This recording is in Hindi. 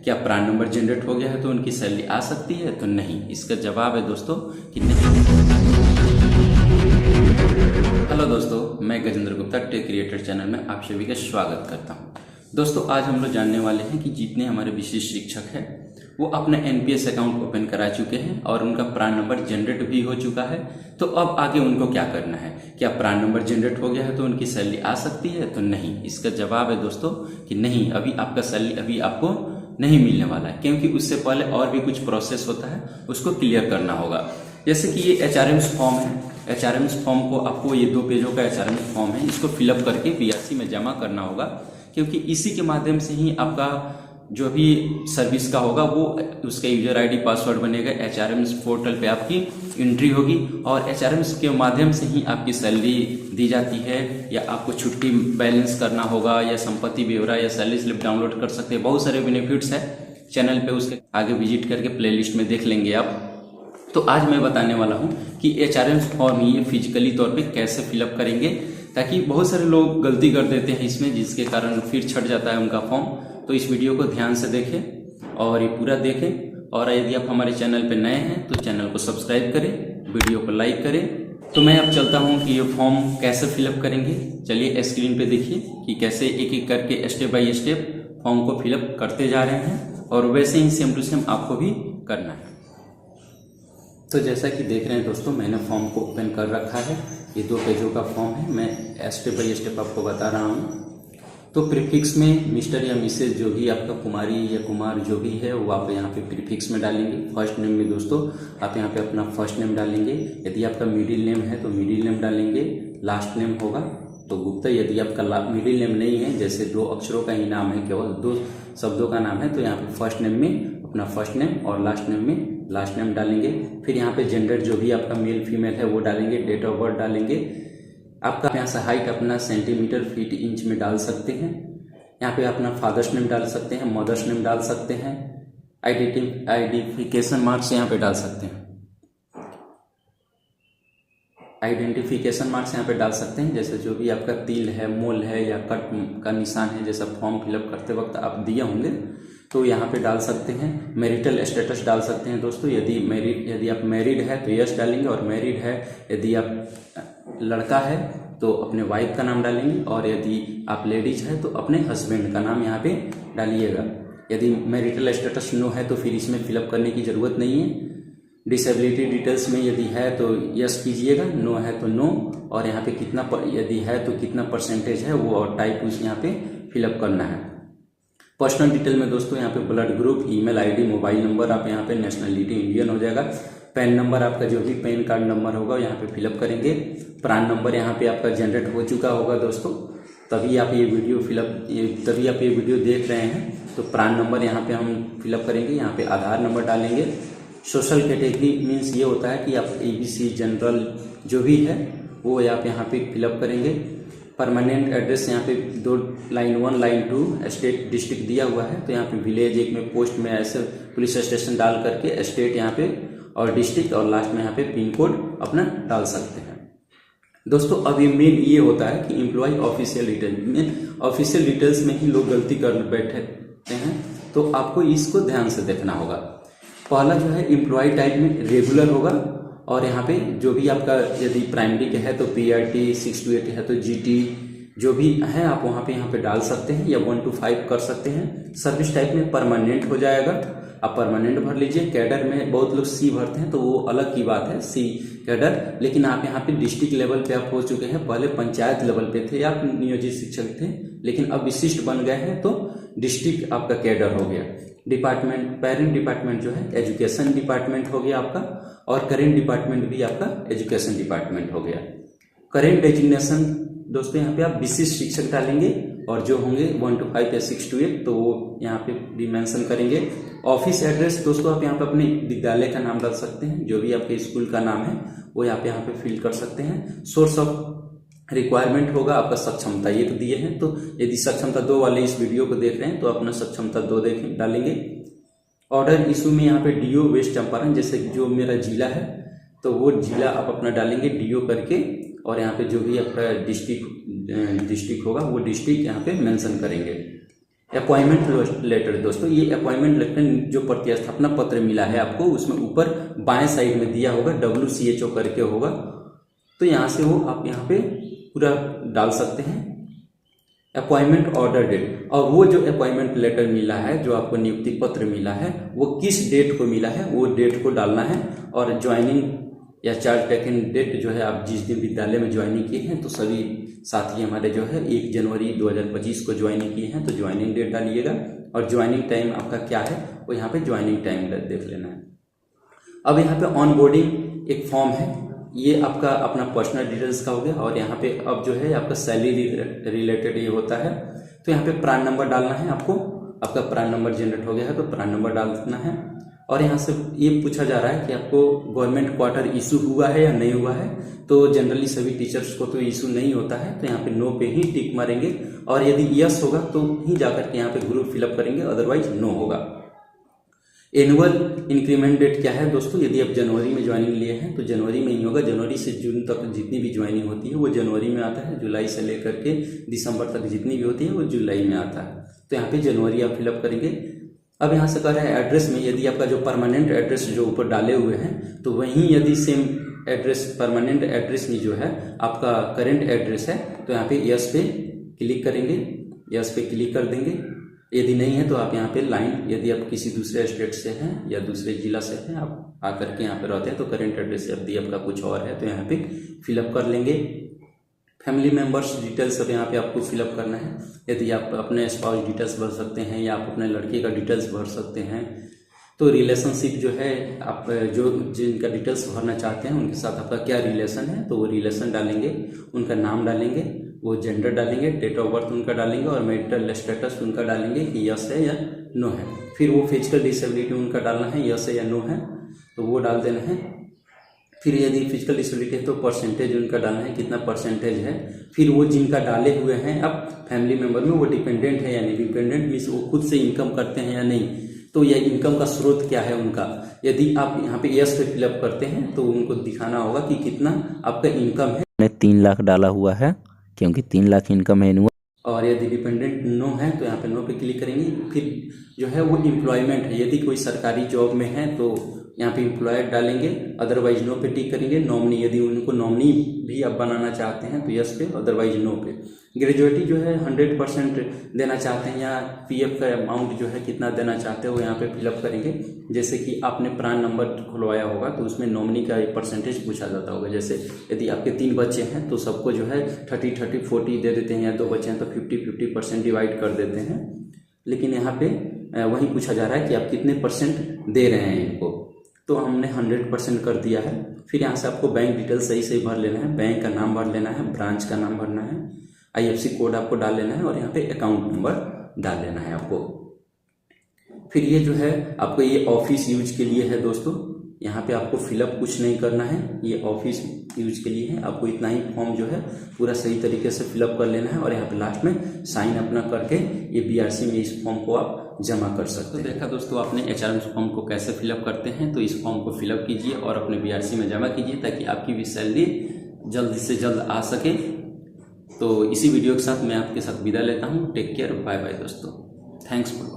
क्या प्रान नंबर जनरेट हो गया है तो उनकी सैलरी आ सकती है? तो नहीं। इसका जवाब है दोस्तों कि नहीं। हेलो दोस्तों, मैं Gajendra Gupta take creator channel में आप सभी का स्वागत करता हूं। दोस्तों, आज हम लोग जानने वाले हैं कि जितने हमारे विशिष्ट शिक्षक हैं वो अपना एनपीएस अकाउंट ओपन करा चुके हैं और उनका प्रान नंबर जनरेट भी हो चुका है। तो अब आगे उनको क्या करना है? क्या प्रान नंबर जनरेट हो गया है तो उनकी सैलरी आ सकती है? तो नहीं। इसका जवाब है दोस्तों कि नहीं, अभी आपका सैलरी अभी आपको नहीं मिलने वाला है, क्योंकि उससे पहले और भी कुछ प्रोसेस होता है, उसको क्लियर करना होगा। जैसे कि ये एचआरएम्स फॉर्म है। एचआरएम्स फॉर्म को आपको, ये 2 पेजों का एचआरएम्स फॉर्म है, इसको फिलअप करके बीआरसी में जमा करना होगा, क्योंकि इसी के माध्यम से ही आपका जो भी सर्विस का होगा वो उसका यूजर आईडी पासवर्ड बनेगा। एचआरएम्स पोर्टल पे आपकी एंट्री होगी और एचआरएम्स के माध्यम से ही आपकी सैलरी दी जाती है, या आपको छुट्टी बैलेंस करना होगा, या संपत्ति ब्यौरा या सैलरी स्लिप डाउनलोड कर सकते हैं। बहुत सारे बेनिफिट्स है चैनल पे, उसके आगे विजिट करके प्लेलिस्ट में देख लेंगे आप। तो आज मैं बताने वाला हूं कि एचआरएम्स फॉर्म ये फिजिकली तौर पे कैसे फिलअप करेंगे, ताकि बहुत सारे लोग गलती कर देते हैं इसमें, जिसके कारण फिर छट जाता है उनका फॉर्म। तो इस वीडियो को ध्यान से देखें और ये पूरा देखें, और यदि आप हमारे चैनल पे नए हैं तो चैनल को सब्सक्राइब करें, वीडियो को लाइक करें। तो मैं अब चलता हूं कि ये फॉर्म कैसे फिलअप करेंगे। चलिए स्क्रीन पे देखिए कि कैसे एक एक करके स्टेप बाय स्टेप फॉर्म को फिलअप करते जा रहे हैं, और वैसे ही सेम टू सेम आपको भी करना है। तो जैसा कि देख रहे हैं दोस्तों, मैंने फॉर्म को ओपन कर रखा है। ये 2 पेजों का फॉर्म है, मैं स्टेप बाय स्टेप आपको बता रहा हूँ। तो प्रीफिक्स में मिस्टर या मिसेज जो भी आपका, कुमारी या कुमार जो भी है, वो आप यहाँ पे प्रीफिक्स में डालेंगे। फर्स्ट नेम में दोस्तों आप यहाँ पे अपना फर्स्ट नेम डालेंगे। यदि आपका मिडिल नेम है तो मिडिल नेम डालेंगे। लास्ट नेम होगा तो गुप्ता। यदि आपका मिडिल नेम नहीं है, जैसे 2 अक्षरों का ही नाम है, केवल 2 शब्दों का नाम है, तो यहाँ पे फर्स्ट नेम में अपना फर्स्ट नेम और लास्ट नेम में लास्ट नेम डालेंगे। फिर यहाँ पे जेंडर जो भी आपका मेल फीमेल है वो डालेंगे। डेट ऑफ बर्थ डालेंगे। आपका यहाँ से हाइट अपना सेंटीमीटर फीट इंच में डाल सकते हैं। यहाँ पे अपना फादर्स नेम डाल सकते हैं, मदर्स नेम डाल सकते हैं, आइडेंटिफिकेशन मार्क्स यहाँ पे डाल सकते हैं। आइडेंटिफिकेशन मार्क्स यहाँ पे डाल सकते हैं, जैसे जो भी आपका तिल है, मोल है या कट का निशान है, जैसा फॉर्म फिलअप करते वक्त आप दिए होंगे तो यहाँ पे डाल सकते हैं। मैरिटल स्टेटस डाल सकते हैं दोस्तों। यदि आप मैरिड है तो यस डालेंगे, और मैरिड है यदि आप लड़का है तो अपने वाइफ का नाम डालेंगे, और यदि आप लेडीज है तो अपने हस्बैंड का नाम यहाँ पे डालिएगा। यदि मैरिटल स्टेटस नो है तो फिर इसमें फिलअप करने की जरूरत नहीं है। डिसेबिलिटी डिटेल्स में यदि है तो यस कीजिएगा, नो है तो नो, और यहाँ पे कितना यदि है तो कितना परसेंटेज है वो, और टाइप उस यहाँ पे फिलअप करना है। पर्सनल डिटेल में दोस्तों यहाँ पे blood group, email ID, mobile number, आप यहाँ पे नेशनलिटी इंडियन हो जाएगा। पैन नंबर आपका जो भी पैन कार्ड नंबर होगा यहाँ पे फिलअप करेंगे। प्रान नंबर यहाँ पे आपका जनरेट हो चुका होगा दोस्तों, तभी आप ये वीडियो देख रहे हैं। तो प्रान नंबर यहाँ पे हम फिलअप करेंगे। यहाँ पे आधार नंबर डालेंगे। सोशल कैटेगरी मीन्स ये होता है कि आप ABC जनरल जो भी है वो आप यहाँ पे फिलअप करेंगे। परमानेंट एड्रेस यहाँ पे 2 लाइन 1 लाइन 2 स्टेट डिस्ट्रिक्ट दिया हुआ है, तो यहाँ पे विलेज, एक में पोस्ट में ऐसे पुलिस स्टेशन डाल करके स्टेट यहाँ पे और डिस्ट्रिक्ट, और लास्ट में यहाँ पे पिन कोड अपना डाल सकते हैं दोस्तों। अब ये मेन ये होता है कि एम्प्लॉय ऑफिशियल डिटेल्स में, ऑफिशियल डिटेल्स में ही लोग गलती कर बैठते हैं, तो आपको इसको ध्यान से देखना होगा। पहला जो है एम्प्लॉय टाइप में रेगुलर होगा, और यहाँ पे जो भी आपका यदि प्राइमरी के है तो PRT, 6 to 8 है तो GT, जो भी है आप वहाँ पे डाल सकते हैं, या 1 to 5 कर सकते हैं। सर्विस टाइप में परमानेंट हो जाएगा, आप परमानेंट भर लीजिए। कैडर में बहुत लोग C भरते हैं तो वो अलग की बात है, C कैडर। लेकिन आप यहाँ पे डिस्ट्रिक्ट लेवल पे आप हो चुके हैं, पहले पंचायत लेवल पे थे आप नियोजित शिक्षक थे, लेकिन अब विशिष्ट बन गए हैं तो डिस्ट्रिक्ट आपका कैडर हो गया। डिपार्टमेंट, पेरेंट डिपार्टमेंट जो है एजुकेशन डिपार्टमेंट हो गया आपका, और करेंट डिपार्टमेंट भी आपका एजुकेशन डिपार्टमेंट हो गया। करेंट डेजिग्नेशन दोस्तों यहाँ पे आप विशिष्ट शिक्षक डालेंगे, और जो होंगे 1 to 5 या 6 to 8 तो वो यहाँ पे भी मेंशन करेंगे। ऑफिस एड्रेस दोस्तों आप यहाँ पे अपने विद्यालय का नाम डाल सकते हैं, जो भी आपके स्कूल का नाम है वो यहाँ पे फिल कर सकते हैं। सोर्स ऑफ रिक्वायरमेंट होगा आपका सक्षमता 1 दिए हैं, तो यदि सक्षमता 2 वाले इस वीडियो को देख रहे हैं तो अपना सक्षमता 2 डालेंगे। ऑर्डर इशू में यहाँ पे DO वेस्ट चंपारण, जैसे जो मेरा जिला है तो वो जिला आप अपना डालेंगे DO करके, और यहाँ पे जो भी आपका डिस्ट्रिक्ट होगा वो डिस्ट्रिक्ट यहाँ पे मेंशन करेंगे। अपॉइंटमेंट लेटर दोस्तों, ये अपॉइंटमेंट लेटर जो प्रतिस्थापना पत्र मिला है आपको, उसमें ऊपर बाएं साइड में दिया होगा WCHO करके होगा, तो यहाँ से वो आप यहाँ पे पूरा डाल सकते हैं अपॉइंटमेंट ऑर्डर डेट। और वो जो अपॉइंटमेंट लेटर मिला है, जो आपको नियुक्ति पत्र मिला है, वो किस डेट को मिला है वो डेट को डालना है। और ज्वाइनिंग या चार्ज टेकन डेट जो है, आप जिस दिन विद्यालय में ज्वाइनिंग किए हैं, तो सभी साथी हमारे जो है 1 जनवरी 2025 को ज्वाइनिंग किए हैं, तो ज्वाइनिंग डेट डालिएगा। और ज्वाइनिंग टाइम आपका क्या है वो यहाँ पे ज्वाइनिंग टाइम देख लेना है। अब यहाँ पे ऑन बोर्डिंग एक फॉर्म है, ये आपका अपना पर्सनल डिटेल्स का हो गया। और यहाँ पे अब जो है आपका सैलरी रिलेटेड ये होता है, तो यहाँ पे प्रान नंबर डालना है आपको। आपका प्रान नंबर जनरेट हो गया है तो प्रान नंबर डाल देना है। और यहाँ से ये पूछा जा रहा है कि आपको गवर्नमेंट क्वार्टर इशू हुआ है या नहीं हुआ है, तो जनरली सभी टीचर्स को तो इशू नहीं होता है, तो यहाँ पे नो पे ही टिक मारेंगे। और यदि यस होगा तो ही जाकर के यहाँ पे ग्रुप फिलअप करेंगे, अदरवाइज नो होगा। एनुअल इंक्रीमेंट डेट क्या है दोस्तों, यदि आप जनवरी में ज्वाइनिंग लिए हैं तो जनवरी में ही होगा। जनवरी से जून तक जितनी भी ज्वाइनिंग होती है वो जनवरी में आता है, जुलाई से लेकर के दिसंबर तक जितनी भी होती है वो जुलाई में आता है, तो यहाँ पे जनवरी आप फिलअप करेंगे। अब यहाँ से कह रहा है एड्रेस में, यदि आपका जो परमानेंट एड्रेस जो ऊपर डाले हुए हैं, तो वहीं यदि सेम एड्रेस परमानेंट एड्रेस में जो है आपका करेंट एड्रेस है, तो यहाँ पे यस पे क्लिक करेंगे, यस पे क्लिक कर देंगे। यदि नहीं है तो आप यहाँ पे लाइन, यदि आप किसी दूसरे स्टेट से हैं या दूसरे जिला से हैं, आप आकर के यहाँ पे रहते हैं, तो करेंट एड्रेस यदि आपका कुछ और है तो यहाँ पे फिलअप कर लेंगे। फैमिली मेंबर्स डिटेल्स सब यहाँ पे आपको फिलअप करना है। यदि आप अपने स्पाउस डिटेल्स भर सकते हैं या आप अपने लड़के का डिटेल्स भर सकते हैं। तो रिलेशनशिप जो है, आप जो जिनका डिटेल्स भरना चाहते हैं उनके साथ आपका क्या रिलेशन है, तो वो रिलेशन डालेंगे, उनका नाम डालेंगे, वो जेंडर डालेंगे, डेट ऑफ बर्थ उनका डालेंगे और मैरिटल स्टेटस उनका डालेंगे कि यस है या नो है। फिर वो फिजिकल डिसेबिलिटी उनका डालना है, यस है या नो है, तो वो डाल देना है। फिर यदि फिजिकल डिसेबिलिटी है तो परसेंटेज उनका डालना है, कितना परसेंटेज है। फिर वो जिनका डाले हुए हैं अब फैमिली मेंबर में, वो डिपेंडेंट है या नहीं, डिपेंडेंट मीन्स वो खुद से इनकम करते हैं या नहीं, तो यह इनकम का स्रोत क्या है उनका। यदि आप यहाँ पे यस पे फिलअप करते हैं तो उनको दिखाना होगा कि कितना आपका इनकम है। मैंने 3 लाख डाला हुआ है क्योंकि 3 लाख इनकम है एनुअल। और यदि डिपेंडेंट नो है तो यहाँ पे नो पे क्लिक करेंगे। फिर जो है वो एम्प्लॉयमेंट है, यदि कोई सरकारी जॉब में है तो यहाँ पे एम्प्लॉयड डालेंगे, अदरवाइज नो पे टिक करेंगे। नॉमिनी, यदि उनको नॉमिनी भी आप बनाना चाहते हैं तो यस पे, अदरवाइज नो पे। ग्रेजुएटी जो है 100% देना चाहते हैं या PF का अमाउंट जो है कितना देना चाहते हो वो यहाँ पे फिलअप करेंगे। जैसे कि आपने प्रान नंबर खुलवाया होगा तो उसमें नॉमिनी का एक परसेंटेज पूछा जाता होगा। जैसे यदि आपके 3 बच्चे हैं तो सबको जो है 30-30-40 दे देते हैं, या 2 बच्चे हैं तो 50-50% डिवाइड कर देते हैं। लेकिन यहाँ पे वही पूछा जा रहा है कि आप कितने % दे रहे हैं इनको, तो हमने 100% कर दिया है। फिर यहाँ से आपको बैंक डिटेल सही से भर लेना है, बैंक का नाम भर लेना है, ब्रांच का नाम भरना है, IFSC कोड आपको डाल लेना है और यहाँ पे अकाउंट नंबर डाल लेना है आपको। फिर ये जो है आपको ये ऑफिस यूज के लिए है दोस्तों, यहाँ पे आपको फिलअप कुछ नहीं करना है, ये ऑफिस यूज के लिए है। आपको इतना ही फॉर्म जो है पूरा सही तरीके से फिलअप कर लेना है और यहाँ पे लास्ट में साइन अपना करके ये BRC में इस फॉर्म को आप जमा कर सकते हैं। तो देखा दोस्तों आपने HRM फॉर्म को कैसे फिलअप करते हैं, तो इस फॉर्म को फिलअप कीजिए और अपने BRC में जमा कीजिए ताकि आपकी भी सैलरी जल्द से जल्द आ सके। तो इसी वीडियो के साथ मैं आपके साथ विदा लेता हूँ। टेक केयर, बाय बाय दोस्तों, थैंक्स फॉर